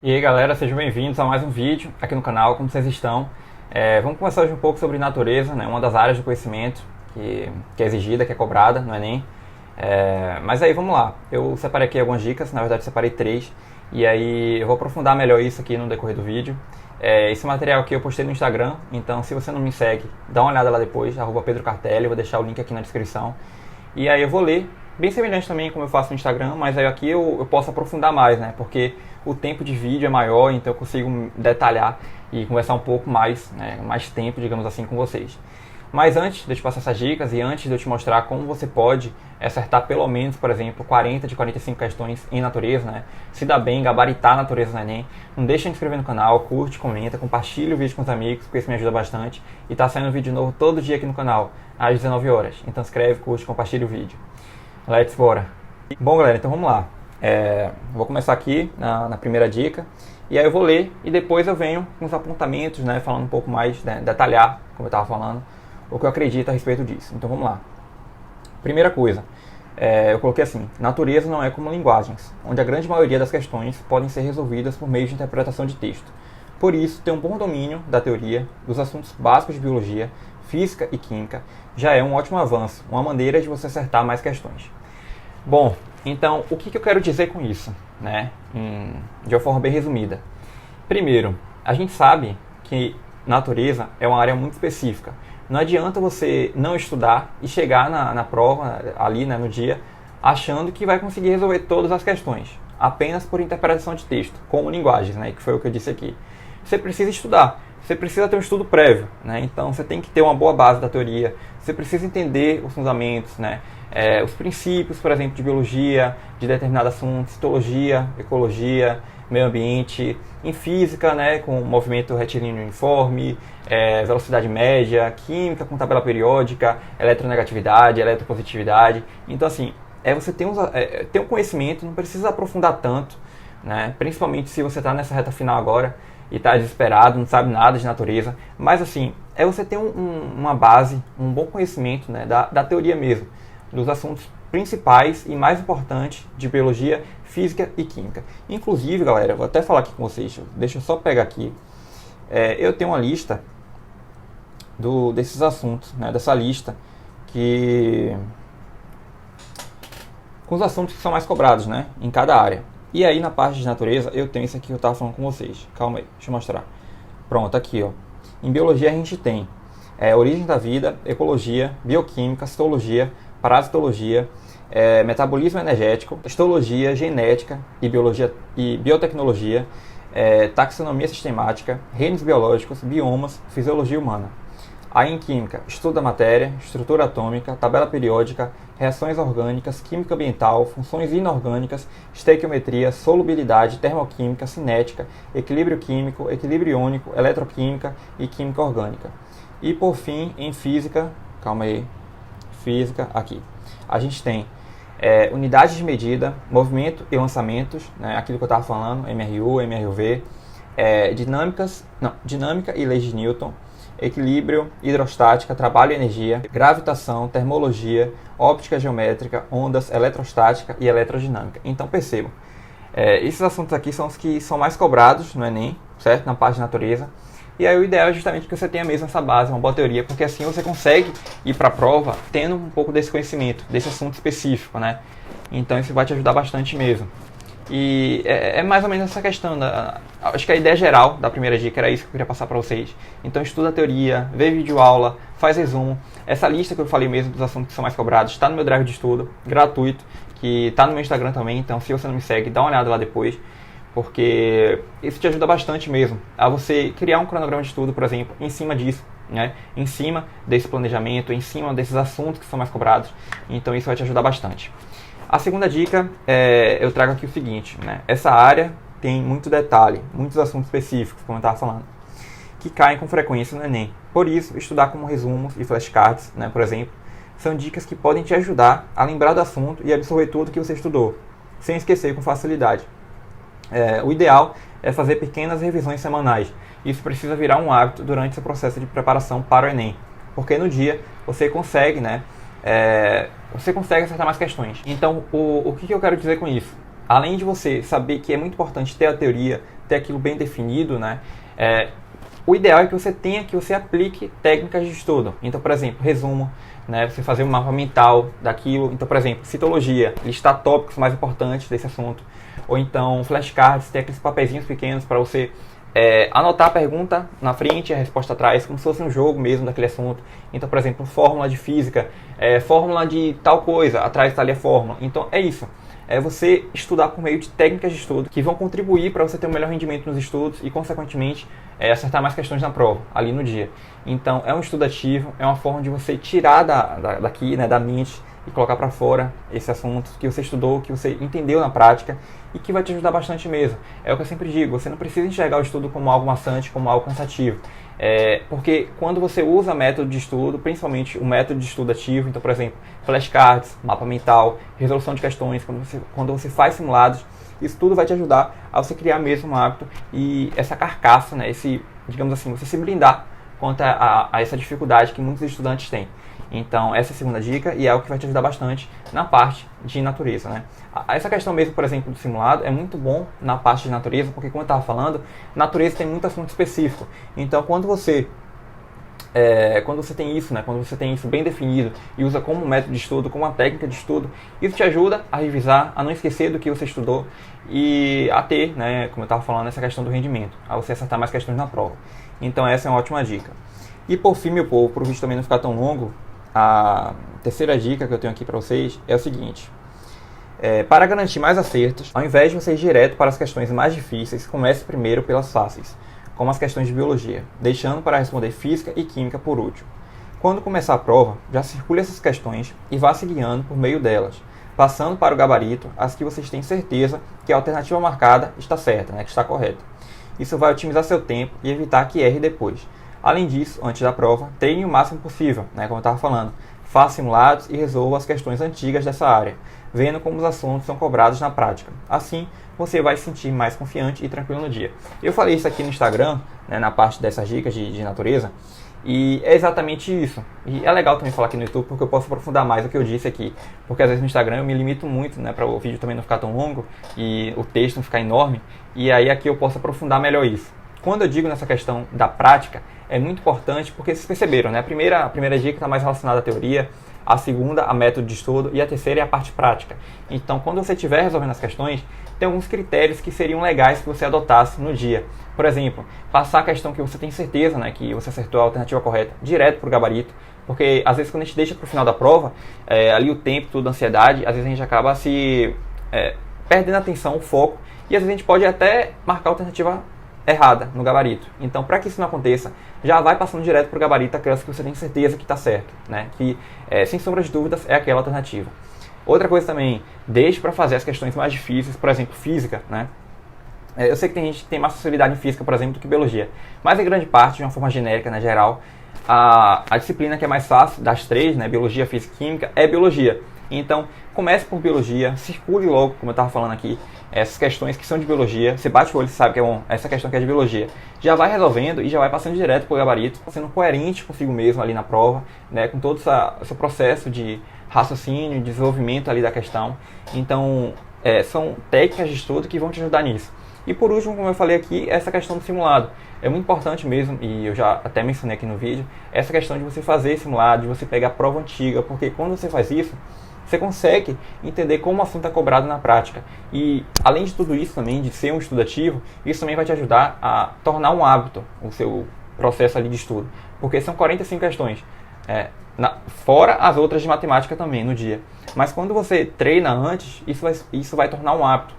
E aí galera, sejam bem-vindos a mais um vídeo aqui no canal, como vocês estão? Vamos conversar hoje um pouco sobre natureza, né? Uma das áreas do conhecimento que é exigida, que é cobrada no Enem. Mas aí vamos lá, eu separei aqui algumas dicas, na verdade separei 3, e aí eu vou aprofundar melhor isso aqui no decorrer do vídeo. Esse material aqui eu postei no Instagram, então se você não me segue, dá uma olhada lá depois, @PedroCartelli, eu vou deixar o link aqui na descrição. E aí eu vou ler, bem semelhante também como eu faço no Instagram, mas aí aqui eu posso aprofundar mais, né? Porque o tempo de vídeo é maior, então eu consigo detalhar e conversar um pouco mais, né? Mais tempo, digamos assim, com vocês. Mas antes de eu te passar essas dicas e antes de eu te mostrar como você pode acertar pelo menos, por exemplo, 40 de 45 questões em natureza, né? Se dá bem, gabaritar a natureza no Enem, não deixa de se inscrever no canal, curte, comenta, compartilha o vídeo com os amigos, porque isso me ajuda bastante. E tá saindo vídeo novo todo dia aqui no canal, às 19 horas. Então se inscreve, curte, compartilha o vídeo. Let's bora! Bom galera, então vamos lá. Vou começar aqui na primeira dica. E aí eu vou ler e depois eu venho com os apontamentos, né? Falando um pouco mais, né, detalhar, como eu estava falando, o que eu acredito a respeito disso. Então vamos lá. Primeira coisa, eu coloquei assim: natureza não é como linguagens, onde a grande maioria das questões podem ser resolvidas por meio de interpretação de texto. Por isso, ter um bom domínio da teoria, dos assuntos básicos de biologia, física e química já é um ótimo avanço, uma maneira de você acertar mais questões. Bom, então o que eu quero dizer com isso, né? De uma forma bem resumida. Primeiro, a gente sabe que natureza é uma área muito específica. Não adianta você não estudar e chegar na prova, ali, né, no dia, achando que vai conseguir resolver todas as questões, apenas por interpretação de texto, como linguagens, né, que foi o que eu disse aqui. Você precisa estudar, você precisa ter um estudo prévio, né, então você tem que ter uma boa base da teoria, você precisa entender os fundamentos, né, os princípios, por exemplo, de biologia, de determinado assunto, citologia, ecologia, meio ambiente, em física, né, com movimento retilíneo uniforme, velocidade média, química com tabela periódica, eletronegatividade, eletropositividade. Então, assim, você ter um conhecimento, não precisa aprofundar tanto, né, principalmente se você está nessa reta final agora e está desesperado, não sabe nada de natureza, mas assim, você ter uma base, um bom conhecimento, né, da teoria mesmo, dos assuntos principais e mais importantes de biologia, física e química. Inclusive, galera, vou até falar aqui com vocês, deixa eu só pegar aqui, eu tenho uma lista desses assuntos, né, dessa lista, com os assuntos que são mais cobrados, né, em cada área. E aí na parte de natureza eu tenho isso aqui que eu estava falando com vocês. Calma aí, deixa eu mostrar. Pronto, aqui ó. Em biologia a gente tem origem da vida, ecologia, bioquímica, citologia, parasitologia, metabolismo energético, histologia, genética e biologia e biotecnologia, taxonomia sistemática, reinos biológicos, biomas, fisiologia humana. Aí em química, estudo da matéria, estrutura atômica, tabela periódica, reações orgânicas, química ambiental, funções inorgânicas, estequiometria, solubilidade, termoquímica, cinética, equilíbrio químico, equilíbrio iônico, eletroquímica e química orgânica. E por fim, em física, calma aí, física, aqui, a gente tem unidades de medida, movimento e lançamentos, né, aquilo que eu estava falando, MRU, MRUV, dinâmica e leis de Newton, equilíbrio, hidrostática, trabalho e energia, gravitação, termologia, óptica geométrica, ondas, eletrostática e eletrodinâmica. Então percebam, esses assuntos aqui são os que são mais cobrados no Enem, certo? Na parte de natureza. E aí o ideal é justamente que você tenha mesmo essa base, uma boa teoria, porque assim você consegue ir para a prova tendo um pouco desse conhecimento, desse assunto específico, né? Então isso vai te ajudar bastante mesmo. E é mais ou menos essa questão, acho que a ideia geral da primeira dica era isso que eu queria passar para vocês. Então estuda a teoria, vê vídeo aula, faz resumo. Essa lista que eu falei mesmo dos assuntos que são mais cobrados está no meu drive de estudo, gratuito, que está no meu Instagram também, então se você não me segue, dá uma olhada lá depois, porque isso te ajuda bastante mesmo a você criar um cronograma de estudo, por exemplo, em cima disso, né? Em cima desse planejamento, em cima desses assuntos que são mais cobrados, então isso vai te ajudar bastante. A segunda dica, eu trago aqui o seguinte, né? Essa área tem muito detalhe, muitos assuntos específicos, como eu estava falando, que caem com frequência no Enem. Por isso, estudar como resumos e flashcards, né, por exemplo, são dicas que podem te ajudar a lembrar do assunto e absorver tudo que você estudou, sem esquecer com facilidade. O ideal é fazer pequenas revisões semanais. Isso precisa virar um hábito durante seu processo de preparação para o Enem, porque no dia você consegue, né, você consegue acertar mais questões. Então, o que eu quero dizer com isso? Além de você saber que é muito importante ter a teoria, ter aquilo bem definido, né, o ideal é que você aplique técnicas de estudo. Então, por exemplo, resumo, né, você fazer um mapa mental daquilo. Então, por exemplo, citologia, listar tópicos mais importantes desse assunto. Ou então, flashcards, tem aqueles papeizinhos pequenos para você anotar a pergunta na frente e a resposta atrás, como se fosse um jogo mesmo daquele assunto. Então, por exemplo, fórmula de física, fórmula de tal coisa, atrás está ali a fórmula. Então, é isso. É você estudar por meio de técnicas de estudo que vão contribuir para você ter um melhor rendimento nos estudos e, consequentemente, acertar mais questões na prova, ali no dia. Então, é um estudo ativo, é uma forma de você tirar daqui, né, da mente e colocar para fora esse assunto que você estudou, que você entendeu na prática e que vai te ajudar bastante mesmo. É o que eu sempre digo, você não precisa enxergar o estudo como algo maçante, como algo cansativo. Porque quando você usa método de estudo, principalmente o método de estudo ativo, então, por exemplo, flashcards, mapa mental, resolução de questões, quando você faz simulados, isso tudo vai te ajudar a você criar mesmo um hábito e essa carcaça, né, digamos assim, você se blindar contra a essa dificuldade que muitos estudantes têm. Então, essa é a segunda dica e é algo que vai te ajudar bastante na parte de natureza, né? Essa questão mesmo, por exemplo, do simulado é muito bom na parte de natureza, porque, como eu estava falando, natureza tem muito assunto específico. Então, quando você tem isso, né, quando você tem isso bem definido e usa como método de estudo, como uma técnica de estudo, isso te ajuda a revisar, a não esquecer do que você estudou e a ter, né, como eu estava falando, essa questão do rendimento, a você acertar mais questões na prova. Então, essa é uma ótima dica. E por fim, meu povo, para o vídeo também não ficar tão longo, a terceira dica que eu tenho aqui para vocês é o seguinte: para garantir mais acertos, ao invés de você ir direto para as questões mais difíceis, comece primeiro pelas fáceis, como as questões de biologia, deixando para responder física e química por último. Quando começar a prova, já circule essas questões e vá se guiando por meio delas, passando para o gabarito as que vocês têm certeza que a alternativa marcada está certa, né, que está correta. Isso vai otimizar seu tempo e evitar que erre depois. Além disso, antes da prova, treine o máximo possível, né, como eu estava falando. Faça simulados e resolva as questões antigas dessa área, vendo como os assuntos são cobrados na prática. Assim, você vai se sentir mais confiante e tranquilo no dia. Eu falei isso aqui no Instagram, né, na parte dessas dicas de natureza, e é exatamente isso. E é legal também falar aqui no YouTube, porque eu posso aprofundar mais o que eu disse aqui. Porque às vezes no Instagram eu me limito muito, né, para o vídeo também não ficar tão longo e o texto não ficar enorme, e aí aqui eu posso aprofundar melhor isso. Quando eu digo nessa questão da prática, é muito importante porque vocês perceberam, né? A primeira dica está mais relacionada à teoria, a segunda a método de estudo e a terceira é a parte prática. Então, quando você estiver resolvendo as questões, tem alguns critérios que seriam legais que você adotasse no dia. Por exemplo, passar a questão que você tem certeza, né, que você acertou a alternativa correta direto para o gabarito, porque às vezes quando a gente deixa para o final da prova, ali o tempo, tudo, a ansiedade, às vezes a gente acaba perdendo a atenção, o foco, e às vezes a gente pode até marcar a alternativa errada no gabarito. Então, para que isso não aconteça, já vai passando direto para o gabarito aquelas que você tem certeza que está certo, né? Que, sem sombra de dúvidas, é aquela alternativa. Outra coisa também, deixe para fazer as questões mais difíceis, por exemplo, física, né? Eu sei que tem gente que tem mais facilidade em física, por exemplo, do que biologia, mas em grande parte, de uma forma genérica, né, geral, a disciplina que é mais fácil das três, né, biologia, física e química, é biologia. Então, comece por biologia, circule logo, como eu estava falando aqui, essas questões que são de biologia. Você bate o olho e sabe que essa questão que é de biologia. Já vai resolvendo e já vai passando direto para o gabarito, sendo coerente consigo mesmo ali na prova, né, com todo o seu processo de raciocínio, desenvolvimento ali da questão. Então, são técnicas de estudo que vão te ajudar nisso. E por último, como eu falei aqui, essa questão do simulado. É muito importante mesmo, e eu já até mencionei aqui no vídeo, essa questão de você fazer simulado, de você pegar a prova antiga, porque quando você faz isso, você consegue entender como o assunto é cobrado na prática. E além de tudo isso também, de ser um estudativo, isso também vai te ajudar a tornar um hábito o seu processo ali de estudo. Porque são 45 questões, fora as outras de matemática também no dia. Mas quando você treina antes, isso vai tornar um hábito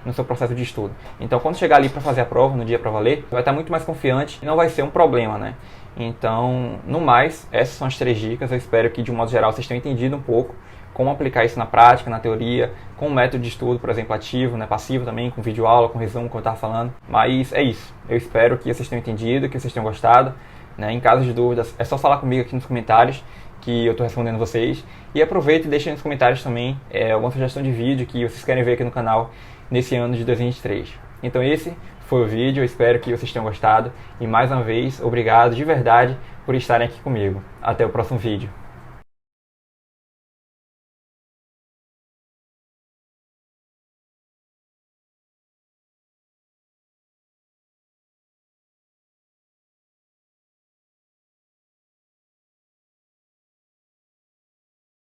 no seu processo de estudo. Então, quando chegar ali para fazer a prova, no dia para valer, você vai estar muito mais confiante e não vai ser um problema, né? Então, no mais, essas são as 3 dicas. Eu espero que, de um modo geral, vocês tenham entendido um pouco como aplicar isso na prática, na teoria, com um método de estudo, por exemplo, ativo, né, passivo também, com videoaula, com resumo, como eu estava falando. Mas é isso. Eu espero que vocês tenham entendido, que vocês tenham gostado, né? Em caso de dúvidas, é só falar comigo aqui nos comentários, que eu estou respondendo vocês. E aproveita e deixa nos comentários também alguma sugestão de vídeo que vocês querem ver aqui no canal nesse ano de 2023. Então esse foi o vídeo, eu espero que vocês tenham gostado. E mais uma vez, obrigado de verdade por estarem aqui comigo. Até o próximo vídeo.